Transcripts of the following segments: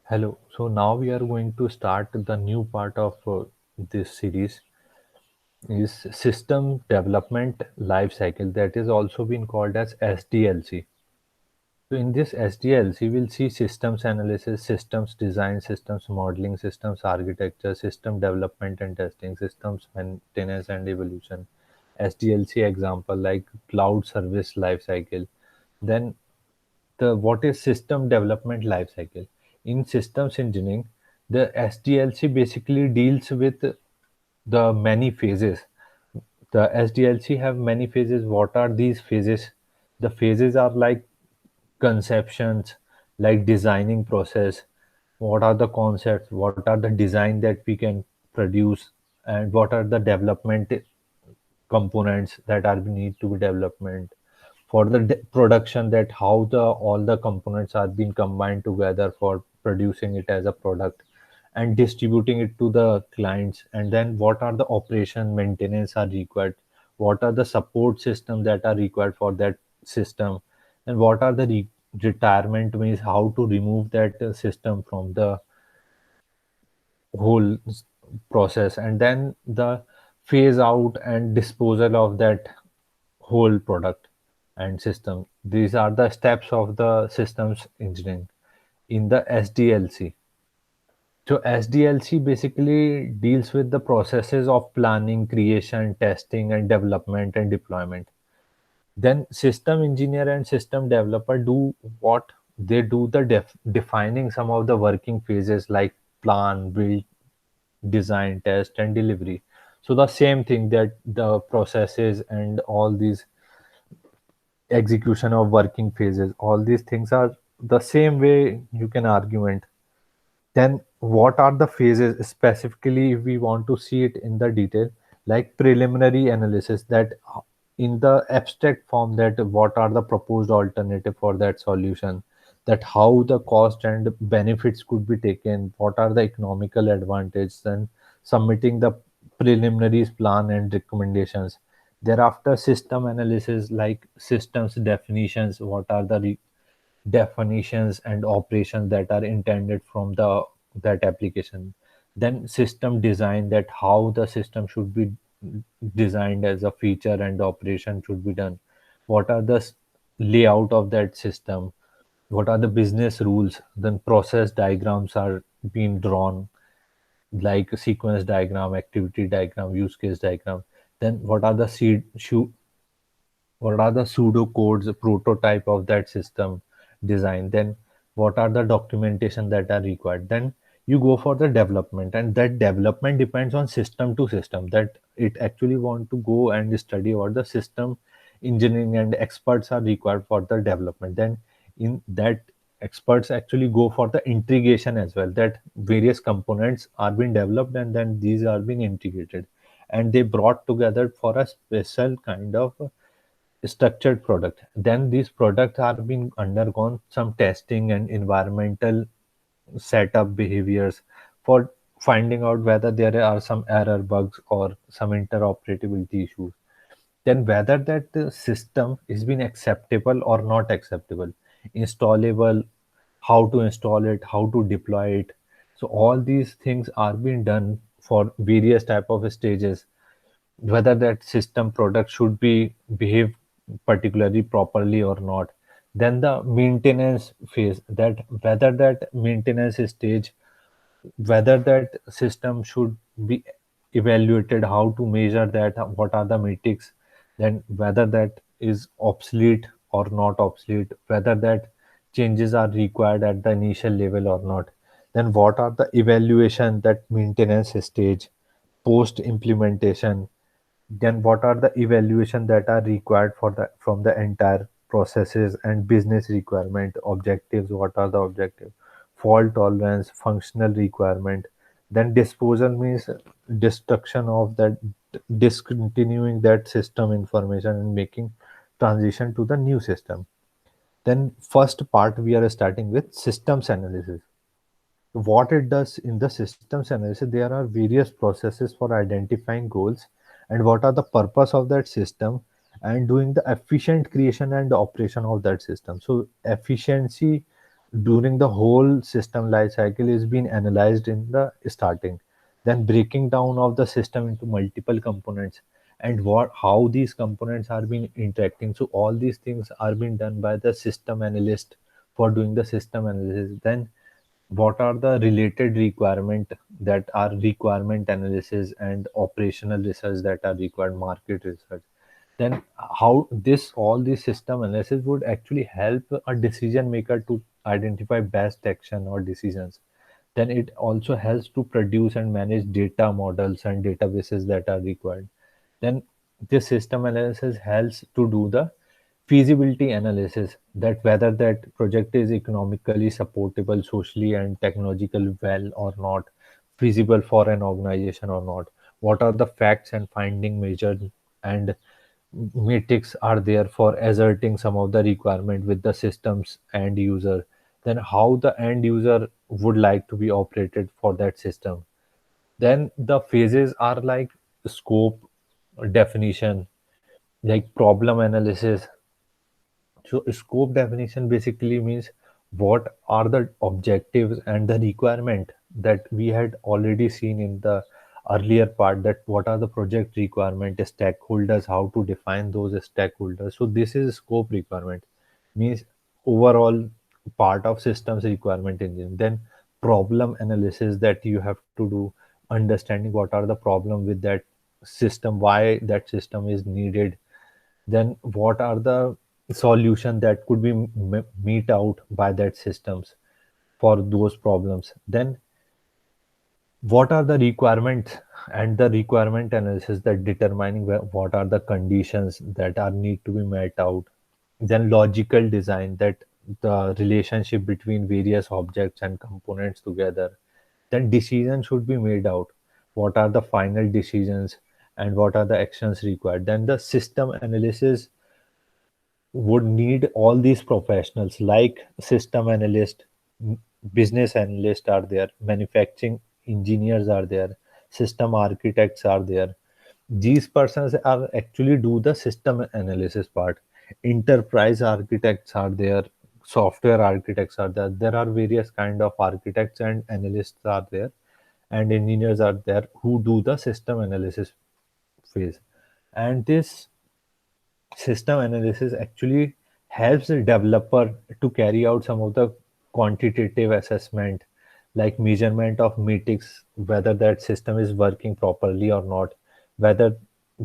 Hello. So now we are going to start the new part of this series is system development life cycle, that is also been called as SDLC. So in this SDLC, we'll see systems analysis, systems design, systems modeling, systems architecture, system development and testing, systems maintenance and evolution. SDLC example like cloud service life cycle. Then the what is system development life cycle? In systems engineering, the SDLC basically deals with the many phases. The SDLC have many phases. What are these phases? The phases are like conceptions, like designing process. What are the concepts? What are the design that we can produce? And what are the development components that are need to be development for the production, that how the all the components are being combined together for producing it as a product and distributing it to the clients. And then what are the operation maintenance are required, what are the support system that are required for that system, and what are the retirement means, how to remove that system from the whole process, and then the phase out and disposal of that whole product and system. These are the steps of the systems engineering in the SDLC. So SDLC basically deals with the processes of planning, creation, testing, and development and deployment. Then system engineer and system developer do what they do, the defining some of the working phases like plan, build, design, test, and delivery. So the same thing, that the processes and all these execution of working phases, all these things are the same way you can argument. Then what are the phases specifically if we want to see it in the detail, like preliminary analysis, that in the abstract form, that what are the proposed alternative for that solution, that how the cost and benefits could be taken, what are the economical advantages, then submitting the preliminaries plan and recommendations. Thereafter system analysis, like systems definitions, what are the definitions and operations that are intended from the that application. Then system design, that how the system should be designed as a feature and operation should be done, what are the layout of that system, what are the business rules. Then process diagrams are being drawn, like sequence diagram, activity diagram, use case diagram. Then what are the pseudo codes, prototype of that system design. Then what are the documentation that are required. Then you go for the development, and that development depends on system to system, that it actually want to go and study what the system engineering and experts are required for the development. Then in that, experts actually go for the integration as well, that various components are being developed and then these are being integrated and they brought together for a special kind of structured product. Then these products are being undergone some testing and environmental setup behaviors for finding out whether there are some error bugs or some interoperability issues. Then whether that system is being acceptable or not acceptable, installable, how to install it, how to deploy it. So all these things are being done for various type of stages, whether that system product should be behave particularly properly or not. Then the maintenance phase, that whether that maintenance stage, whether that system should be evaluated, how to measure that, what are the metrics, then whether that is obsolete or not obsolete, whether that changes are required at the initial level or not. Then what are the evaluation, that maintenance stage, post implementation. Then what are the evaluation that are required for the from the entire processes and business requirement objectives, what are the objectives, fault tolerance, functional requirement. Then disposal means destruction of that, discontinuing that system information and making transition to the new system. Then first part we are starting with systems analysis. What it does in the systems analysis, there are various processes for identifying goals and what are the purpose of that system, and doing the efficient creation and operation of that system. So efficiency during the whole system life cycle is being analyzed in the starting, then breaking down of the system into multiple components, and what how these components are being interacting. So all these things are being done by the system analyst for doing the system analysis. Then what are the related requirement, that are requirement analysis and operational research that are required, market research. Then how this all this system analysis would actually help a decision maker to identify best action or decisions. Then it also helps to produce and manage data models and databases that are required. Then this system analysis helps to do the feasibility analysis, that whether that project is economically supportable, socially and technological well or not, feasible for an organization or not. What are the facts and finding measured, and metrics are there for asserting some of the requirement with the systems end user. Then how the end user would like to be operated for that system. Then the phases are like scope definition, like problem analysis. So scope definition basically means what are the objectives and the requirement that we had already seen in the earlier part, that what are the project requirement, stakeholders, how to define those stakeholders. So this is scope requirement, means overall part of systems requirement engine. Then problem analysis, that you have to do understanding what are the problem with that system, why that system is needed. Then what are the solution that could be meet out by that systems for those problems. Then what are the requirements and the requirement analysis, that determining what are the conditions that are need to be met out. Then logical design, that the relationship between various objects and components together. Then decision should be made out, what are the final decisions and what are the actions required. Then the system analysis would need all these professionals like system analyst, m- business analyst are there, manufacturing engineers are there, system architects are there. These persons are actually do the system analysis part. Enterprise architects are there, software architects are there. There are various kind of architects and analysts are there, and engineers are there who do the system analysis phase. And this system analysis actually helps the developer to carry out some of the quantitative assessment, like measurement of metrics, whether that system is working properly or not, whether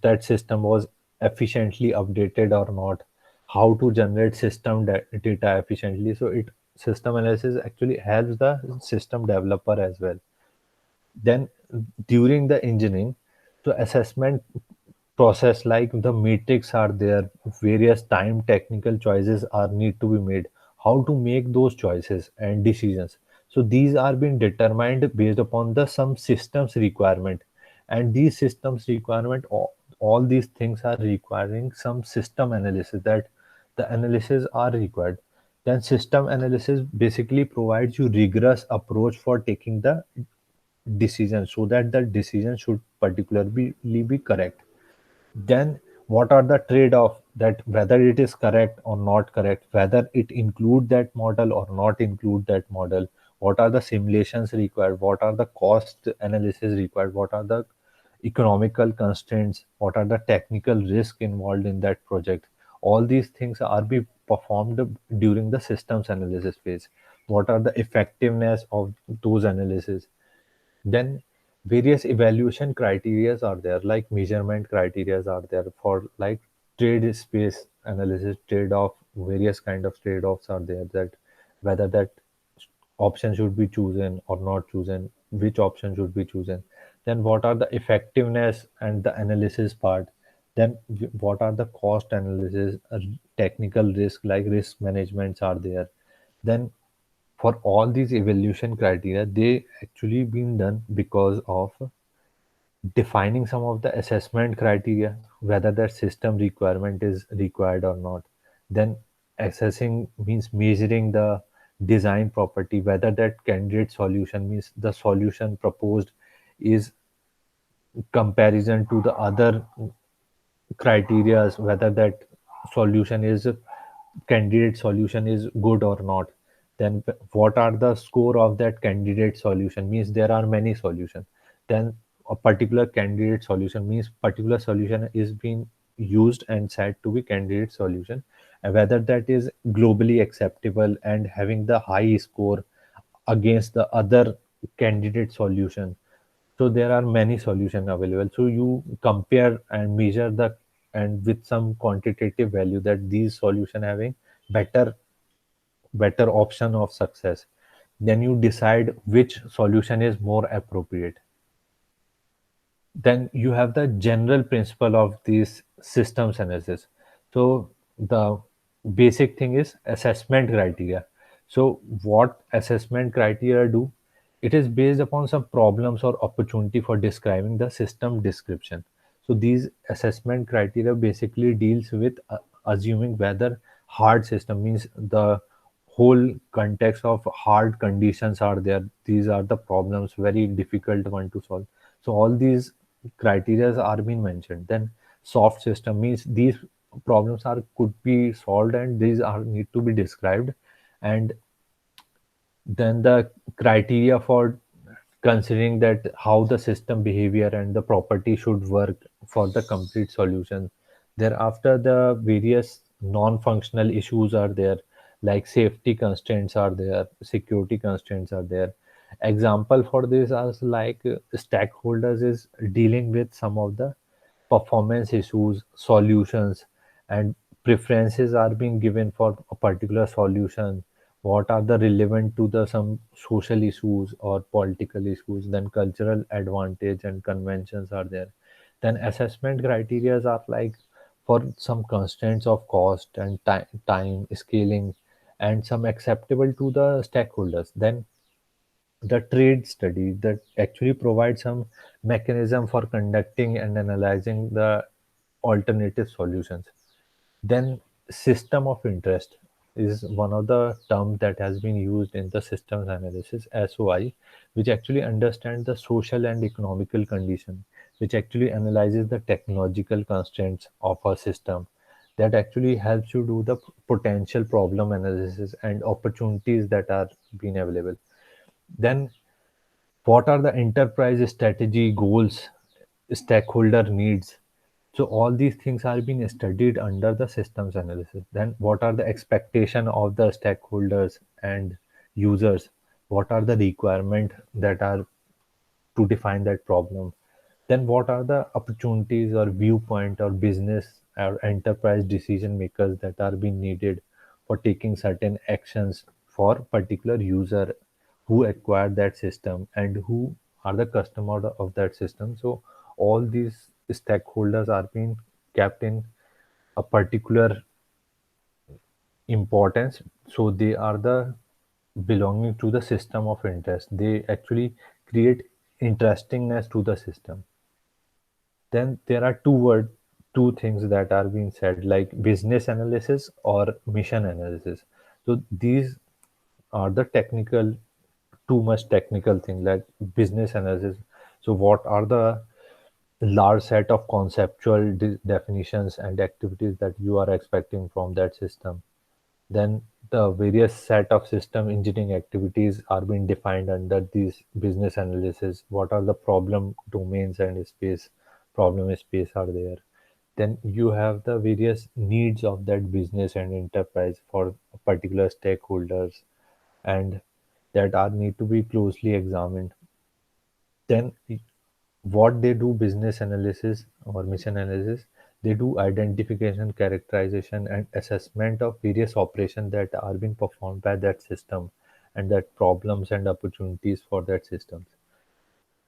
that system was efficiently updated or not, how to generate system data efficiently. So it system analysis actually helps the system developer as well. Then during the engineering, so assessment process, like the metrics are there, various time technical choices are need to be made, how to make those choices and decisions. So these are being determined based upon the some systems requirement, and these systems requirement, all these things are requiring some system analysis, that the analysis are required. Then system analysis basically provides you rigorous approach for taking the decision, so that the decision should particularly be correct. Then what are the trade-off, that whether it is correct or not correct, whether it include that model or not include that model, what are the simulations required, what are the cost analysis required, what are the economical constraints, what are the technical risk involved in that project. All these things are be performed during the systems analysis phase. What are the effectiveness of those analysis. Then various evaluation criterias are there, like measurement criterias are there for like trade space analysis, trade-off, various kind of trade-offs are there, that whether that option should be chosen or not chosen, which option should be chosen. Then what are the effectiveness and the analysis part. Then what are the cost analysis, technical risk, like risk managements are there. Then for all these evaluation criteria, they actually been done because of defining some of the assessment criteria, whether that system requirement is required or not. Then assessing means measuring the design property, whether that candidate solution, means the solution proposed is comparison to the other criterias, whether that solution is candidate solution is good or not. Then what are the score of that candidate solution, means there are many solutions. Then a particular candidate solution means particular solution is being used and said to be candidate solution, and whether that is globally acceptable and having the high score against the other candidate solution. So there are many solutions available, so you compare and measure the, and with some quantitative value that these solution having better better option of success, then you decide which solution is more appropriate. Then you have the general principle of these systems analysis. So the basic thing is assessment criteria. So what assessment criteria do, it is based upon some problems or opportunity for describing the system description. So these assessment criteria basically deals with assuming whether hard system, means the whole context of hard conditions are there, these are the problems very difficult one to solve. So all these criteria are being mentioned. Then soft system means these problems are could be solved and these are need to be described. And then the criteria for considering that how the system behavior and the property should work for the complete solution. Thereafter the various non-functional issues are there, like safety constraints are there, security constraints are there. Example for this are like stakeholders is dealing with some of the performance issues solutions, and preferences are being given for a particular solution, what are the relevant to the some social issues or political issues. Then cultural advantage and conventions are there. Then assessment criteria are like for some constraints of cost and time scaling, and some acceptable to the stakeholders. Then the trade study that actually provides some mechanism for conducting and analyzing the alternative solutions. Then system of interest is one of the terms that has been used in the systems analysis, SOI, which actually understands the social and economical condition, which actually analyzes the technological constraints of a system, that actually helps you do the potential problem analysis and opportunities that are being available. Then what are the enterprise strategy goals, stakeholder needs. So all these things are being studied under the systems analysis. Then what are the expectation of the stakeholders and users, what are the requirement that are to define that problem. Then what are the opportunities or viewpoint or business or enterprise decision makers that are being needed for taking certain actions for particular user who acquired that system and who are the customer of that system. So all these stakeholders are being kept in a particular importance, so they are the belonging to the system of interest, they actually create interestingness to the system. Then there are two things that are being said, like business analysis or mission analysis. So these are the technical, too much technical thing, like business analysis. So what are the large set of conceptual definitions and activities that you are expecting from that system. Then the various set of system engineering activities are being defined under these business analysis. What are the problem domains and space, problem space are there. Then you have the various needs of that business and enterprise for particular stakeholders, and that are need to be closely examined. Then what they do business analysis or mission analysis, they do identification, characterization and assessment of various operations that are being performed by that system, and that problems and opportunities for that system.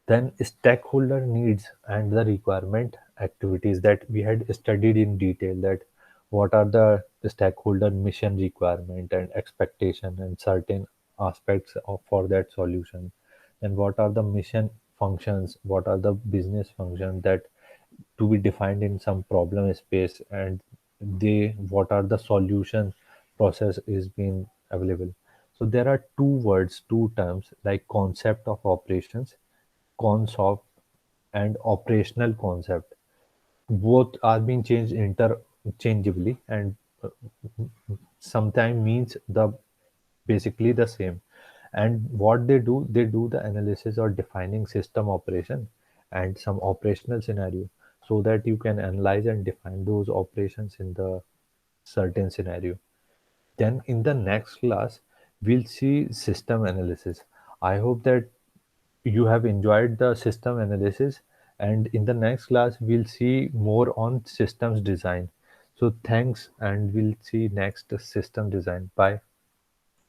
Then stakeholder needs and the requirement activities that we had studied in detail, that what are the stakeholder mission requirement and expectation and certain aspects of for that solution. And what are the mission functions, what are the business functions that to be defined in some problem space, and they what are the solution process is being available. So there are two words, two terms, like concept of operations, concept, and operational concept. Both are being changed interchangeably, and sometimes means the basically the same. And what they do the analysis or defining system operation and some operational scenario, so that you can analyze and define those operations in the certain scenario. Then in the next class, we'll see system analysis. I hope that you have enjoyed the system analysis, and in the next class, we'll see more on systems design. So thanks, and we'll see next system design. Bye.